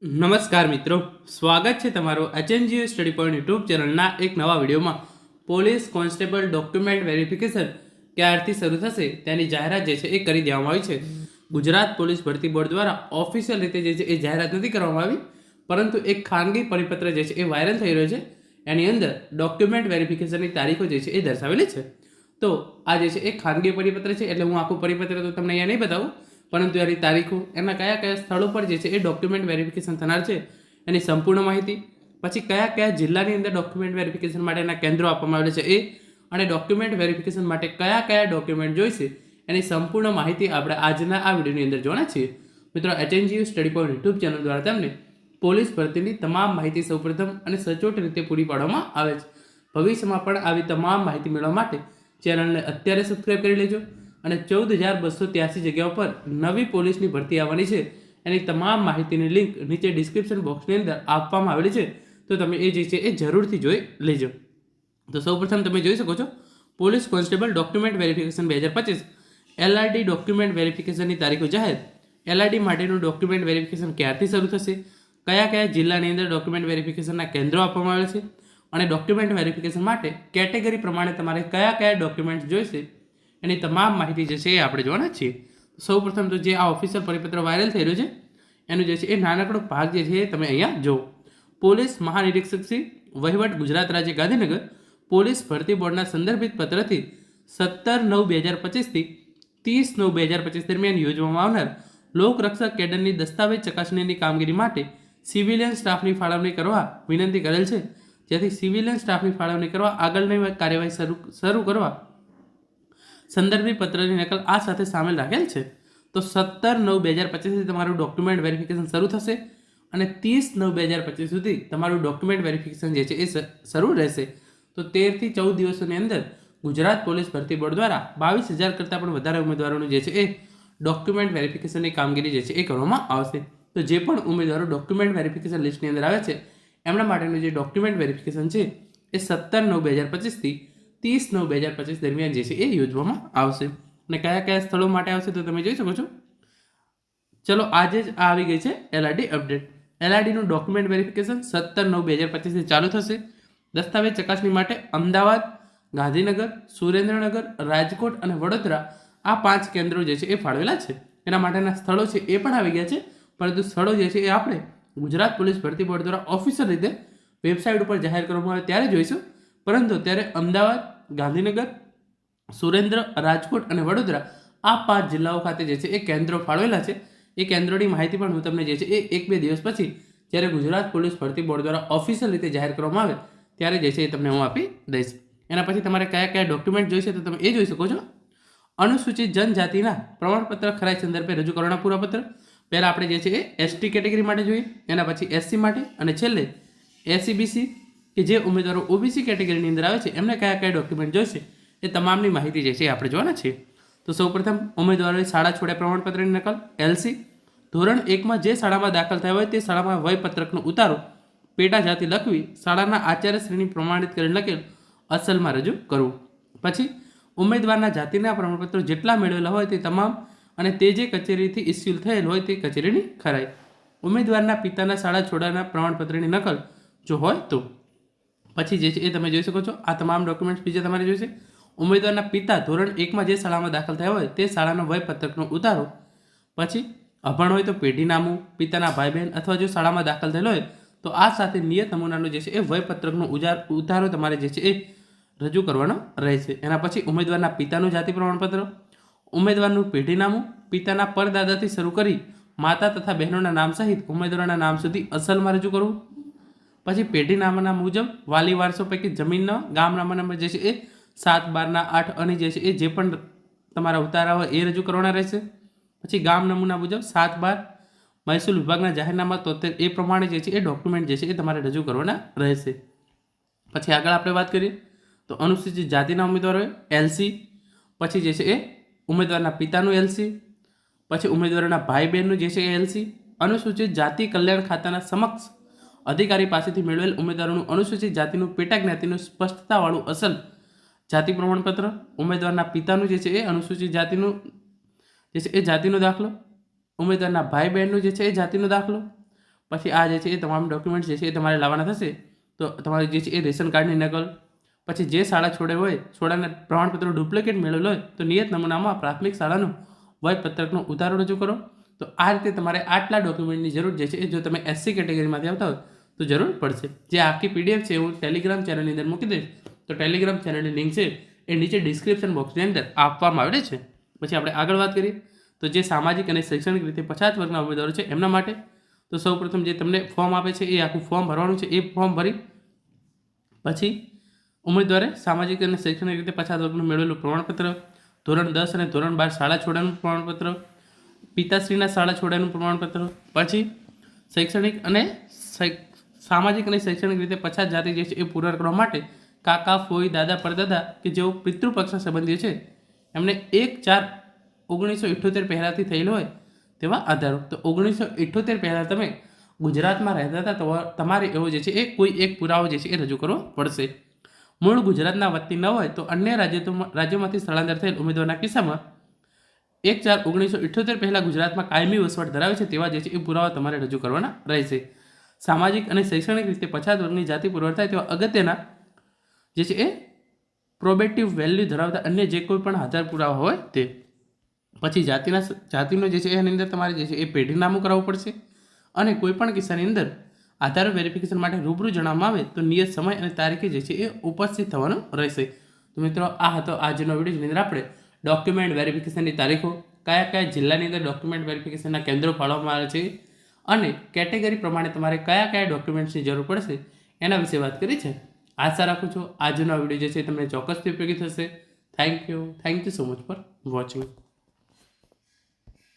નમસ્કાર મિત્રો, સ્વાગત છે તમારું એચએનજીયુ સ્ટડી પોઈન્ટ યુટ્યુબ ચેનલના એક નવા વિડીયોમાં. પોલીસ કોન્સ્ટેબલ ડોક્યુમેન્ટ વેરિફિકેશન ક્યારથી શરૂ થશે તેની જાહેરાત જે છે એ કરી દેવામાં આવી છે. ગુજરાત પોલીસ ભરતી બોર્ડ દ્વારા ઓફિશિયલ રીતે જે છે એ જાહેરાત નથી કરવામાં આવી, પરંતુ એક ખાનગી પરિપત્ર જે છે એ વાયરલ થઈ રહ્યો છે. એની અંદર ડોક્યુમેન્ટ વેરિફિકેશનની તારીખો જે છે એ દર્શાવેલી છે. તો આ જે છે એ ખાનગી પરિપત્ર છે, એટલે હું આખું પરિપત્ર તો તમને અહીંયા નહીં બતાવું, પરંતુ એની તારીખો, એના કયા કયા સ્થળો પર જે છે એ ડોક્યુમેન્ટ વેરિફિકેશન થનાર છે એની સંપૂર્ણ માહિતી, પછી કયા કયા જિલ્લાની અંદર ડોક્યુમેન્ટ વેરિફિકેશન માટેના કેન્દ્રો આપવામાં આવેલા છે એ, અને ડોક્યુમેન્ટ વેરિફિકેશન માટે કયા કયા ડોક્યુમેન્ટ જોઈશે એની સંપૂર્ણ માહિતી આપણે આજના આ વિડીયોની અંદર જોવાના છીએ. મિત્રો, HNGU study point YouTube channel દ્વારા તમને પોલીસ ભરતીની તમામ માહિતી સૌપ્રથમ અને સચોટ રીતે પૂરી પાડવામાં આવે છે. ભવિષ્યમાં પણ આવી તમામ માહિતી મેળવવા માટે ચેનલને અત્યારે સબસ્ક્રાઈબ કરી લેજો. અને 14,283 જગ્યાઓ પર નવી પોલીસની ભરતી આવવાની છે એની તમામ માહિતીની લિંક નીચે ડિસ્ક્રિપ્શન બોક્સની અંદર આપવામાં આવેલી છે, તો તમે એ જે છે એ જરૂરથી જોઈ લેજો. તો સૌપ્રથમ તમે જોઈ શકો છો, police constable document verification 2025 LRD document વેરિફિકેશનની તારીખો જાહેર. એલઆરડી માટેનું ડોક્યુમેન્ટ વેરિફિકેશન ક્યારથી શરૂ થશે, કયા કયા જિલ્લાની અંદર ડોક્યુમેન્ટ વેરિફિકેશનના કેન્દ્રો આપવામાં આવે છે, અને ડોક્યુમેન્ટ વેરિફિકેશન માટે કેટેગરી પ્રમાણે તમારે કયા કયા ડોક્યુમેન્ટ્સ જોઈશે એની તમામ માહિતી જે છે એ આપણે જોવાના છીએ. સૌપ્રથમ તો જે આ ઓફિશિયલ પરિપત્ર વાયરલ થઈ રહ્યું છે એનું જે છે એ નાનકડો ભાગ જે છે એ તમે અહીંયા જુઓ. પોલીસ મહાનિરીક્ષક શ્રી વહીવટ ગુજરાત રાજ્ય ગાંધીનગર પોલીસ ભરતી બોર્ડના સંદર્ભિત પત્રથી 17/9/2025 થી 30/9/2025 દરમિયાન યોજવામાં આવનાર લોકરક્ષક કેડરની દસ્તાવેજ ચકાસણીની કામગીરી માટે સિવિલિયન સ્ટાફની ફાળવણી કરવા વિનંતી કરેલ છે. જેથી સિવિલિયન સ્ટાફની ફાળવણી કરવા આગળની કાર્યવાહી શરૂ કરવા સંદર્ભી પત્રની નકલ આ સાથે સામેલ રાખેલ છે. તો 17/9/2025 તમારું ડોક્યુમેન્ટ વેરિફિકેશન શરૂ થશે અને 30/9/2025 સુધી તમારું ડોક્યુમેન્ટ વેરિફિકેશન જે છે એ શરૂ રહેશે. તો 13 થી 14 દિવસોની અંદર ગુજરાત પોલીસ ભરતી બોર્ડ દ્વારા 22,000 કરતાં પણ વધારે ઉમેદવારોનું જે છે એ ડોક્યુમેન્ટ વેરિફિકેશનની કામગીરી જે છે એ કરવામાં આવશે. તો જે પણ ઉમેદવારો ડોક્યુમેન્ટ વેરિફિકેશન લિસ્ટની અંદર આવે છે એમના માટેનું જે ડોક્યુમેન્ટ વેરિફિકેશન છે એ 17/9/2025 થી 30/9/2025 દરમિયાન જે છે એ યોજવામાં આવશે. અને કયા કયા સ્થળો માટે આવશે તો તમે જોઈ શકો છો. ચલો, આજે જ આવી ગઈ છે એલઆરડી અપડેટ. એલઆરડીનું ડોક્યુમેન્ટ વેરિફિકેશન 17/9/2025 થી ચાલુ થશે. દસ્તાવેજ ચકાસણી માટે અમદાવાદ, ગાંધીનગર, સુરેન્દ્રનગર, રાજકોટ અને વડોદરા આ 5 કેન્દ્રો જે છે એ ફાળવેલા છે. એના માટેના સ્થળો છે એ પણ આવી ગયા છે, પરંતુ સ્થળો જે છે એ આપણે ગુજરાત પોલીસ ભરતી બોર્ડ દ્વારા ઓફિશિયલ રીતે વેબસાઇટ ઉપર જાહેર કરવામાં આવે ત્યારે જોઈશું. પરંતુ અત્યારે અમદાવાદ, ગાંધીનગર, સુરેન્દ્ર, રાજકોટ અને વડોદરા આ 5 જિલ્લાઓ ખાતે જે છે એ કેન્દ્રો ફાળવેલા છે. એ કેન્દ્રોની માહિતી પણ હું તમને જે છે એ 1-2 દિવસ પછી જ્યારે ગુજરાત પોલીસ ભરતી બોર્ડ દ્વારા ઓફિશિયલ રીતે જાહેર કરવામાં આવે ત્યારે જે છે એ તમને હું આપી દઈશ. એના પછી તમારે કયા કયા ડોક્યુમેન્ટ જોઈશે તો તમે એ જોઈ શકો છો. અનુસૂચિત જનજાતિના પ્રમાણપત્ર ખરાઈ સંદર્ભે રજૂ કરવાના પુરાપત્ર. પહેલાં આપણે જે છે એ એસટી કેટેગરી માટે જોઈએ, એના પછી એસસી માટે, અને છેલ્લે એસસીબીસી કે જે ઉમેદવારો ઓબીસી કેટેગરીની અંદર આવે છે એમને કયા કયા ડોક્યુમેન્ટ જોઈશે એ તમામની માહિતી જે છે એ આપણે જોવાના છીએ. તો સૌપ્રથમ ઉમેદવારોએ શાળા છોડ્યા પ્રમાણપત્રની નકલ, એલસી, ધોરણ 1માં જે શાળામાં દાખલ થયા હોય તે શાળામાં વયપત્રકનો ઉતારો, પેટા જાતિ લખવી, શાળાના આચાર્યશ્રીની પ્રમાણિત કરેલ નકલ અસલમાં રજૂ કરવું. પછી ઉમેદવારના જાતિના પ્રમાણપત્રો જેટલા મેળવેલા હોય તે તમામ, અને તે જે કચેરીથી ઇસ્યુ થયેલ હોય તે કચેરીની ખરાઈ. ઉમેદવારના પિતાના શાળા છોડવાના પ્રમાણપત્રની નકલ જો હોય તો. પછી જે છે એ તમે જોઈ શકો છો આ તમામ ડોક્યુમેન્ટ્સ બીજા તમારે જોઈશે. ઉમેદવારના પિતા ધોરણ 1માં જે શાળામાં દાખલ થયા હોય તે શાળાનો વયપત્રકનો ઉતારો. પછી અભણ હોય તો પેઢીનામું, પિતાના ભાઈ બહેન અથવા જો શાળામાં દાખલ થયેલો હોય તો આ સાથે નિયત નમૂનાનો જે છે એ વયપત્રકનો ઉતારો તમારે જે છે એ રજૂ કરવાનો રહેશે. એના પછી ઉમેદવારના પિતાનું જાતિ પ્રમાણપત્ર, ઉમેદવારનું પેઢીનામું, પિતાના પરદાદાથી શરૂ કરી માતા તથા બહેનોના નામ સહિત ઉમેદવારોના નામ સુધી અસલમાં રજૂ કરવું. પછી પેઢીનામાના મુજબ વાલી વારસો પૈકી જમીનનો ગામનામા નંબર જે છે એ 7/12/8 અને જે છે એ જે પણ તમારા ઉતારા હોય એ રજૂ કરવાના રહેશે. પછી ગામ નમૂના મુજબ 7/12 મહેસૂલ વિભાગના જાહેરનામા 73 એ પ્રમાણે જે છે એ ડોક્યુમેન્ટ જે છે એ તમારે રજૂ કરવાના રહેશે. પછી આગળ આપણે વાત કરીએ તો અનુસૂચિત જાતિના ઉમેદવારોએ એલસી, પછી જે છે એ ઉમેદવારના પિતાનું એલસી, પછી ઉમેદવારોના ભાઈ બહેનનું જે છે એ એલસી, અનુસૂચિત જાતિ કલ્યાણ ખાતાના સમક્ષ અધિકારી પાસેથી મેળવેલ ઉમેદવારોનું અનુસૂચિત જાતિનું પેટા જ્ઞાતિનું સ્પષ્ટતાવાળું અસલ જાતિ પ્રમાણપત્ર, ઉમેદવારના પિતાનું જે છે એ અનુસૂચિત જાતિનું જે છે એ જાતિનો દાખલો, ઉમેદવારના ભાઈ બહેનનું જે છે એ જાતિનો દાખલો, પછી આ જે છે એ તમામ ડોક્યુમેન્ટ્સ જે છે એ તમારે લાવવાના થશે. તો તમારે જે છે એ રેશન કાર્ડની નકલ, પછી જે શાળા છોડે હોય છોડાના પ્રમાણપત્રો ડુપ્લિકેટ મેળવેલ હોય તો નિયત નમૂનામાં પ્રાથમિક શાળાનું વયપત્રકનો ઉતારો રજૂ કરો. તો આ રીતે તમારે આટલા ડોક્યુમેન્ટની જરૂર જે છે એ જો તમે SC કેટેગરીમાંથી આવતા હોય તો જરૂર પડશે. જે આખી PDF છે હું ટેલિગ્રામ ચેનલની અંદર મૂકી દઈશ. તો ટેલિગ્રામ ચેનલની લિંક છે એ નીચે ડિસ્ક્રિપ્શન બોક્સની અંદર આપવામાં આવેલી છે. પછી આપણે આગળ વાત કરીએ તો જે સામાજિક અને શૈક્ષણિક રીતે પછાત વર્ગના ઉમેદવારો છે એમના માટે તો સૌપ્રથમ જે તમને ફોર્મ આપે છે એ આખું ફોર્મ ભરવાનું છે. એ ફોર્મ ભરી પછી ઉમેદવારે સામાજિક અને શૈક્ષણિક રીતે પછાત વર્ગનું મેળવેલું પ્રમાણપત્ર, ધોરણ 10 અને ધોરણ 12 શાળા છોડ્યાનું પ્રમાણપત્ર, પિતાશ્રીના શાળા છોડ્યાનું પ્રમાણપત્ર, પછી શૈક્ષણિક અને સામાજિક અને શૈક્ષણિક રીતે પછાત જાતિ જે છે એ પૂરા કરવા માટે કાકા, ફોઈ, દાદા, પરદાદા કે જેઓ પિતૃપક્ષના સંબંધીઓ છે એમને 1/4/1978 પહેલાંથી થયેલો હોય તેવા આધારો. તો 1978 પહેલાં તમે ગુજરાતમાં રહેતા હતા તો તમારે એવો જે છે એ કોઈ એક પુરાવો જે છે એ રજૂ કરવો પડશે. મૂળ ગુજરાતના વતની ન હોય તો અન્ય રાજ્યોમાંથી સ્થળાંતર થયેલ ઉમેદવારના કિસ્સામાં 1/4/1978 પહેલાં ગુજરાતમાં કાયમી વસવાટ ધરાવે છે તેવા જે છે એ પુરાવા તમારે રજૂ કરવાના રહેશે. સામાજિક અને શૈક્ષણિક રીતે પછાત વર્ગની જાતિ પુરવાર થાય તેવા અગત્યના જે છે એ પ્રોબેટિવ વેલ્યુ ધરાવતા અન્ય જે કોઈ પણ આધાર પુરાવા હોય તે. પછી જાતિનો જે છે એની અંદર તમારે જે છે એ પેઢીનામું કરાવવું પડશે. અને કોઈ પણ કિસ્સાની અંદર આધાર વેરિફિકેશન માટે રૂબરૂ જણાવવામાં આવે તો નિયત સમય અને તારીખે જે છે એ ઉપસ્થિત થવાનું રહેશે. તો મિત્રો આ હતો આજનો વિડીયો જેની અંદર આપણે ડોક્યુમેન્ટ વેરિફિકેશનની તારીખો, કયા જિલ્લાની અંદર ડોક્યુમેન્ટ વેરિફિકેશનના કેન્દ્રો ફાળવવામાં આવે છે અને કેટેગરી પ્રમાણે તમારે કયા ડોક્યુમેન્ટ્સની જરૂર પડશે એના વિશે વાત કરી છે. આશા રાખું છું આજનો વિડીયો જે છે તમને ચોક્કસથી ઉપયોગી થશે. Thank you so much for watching.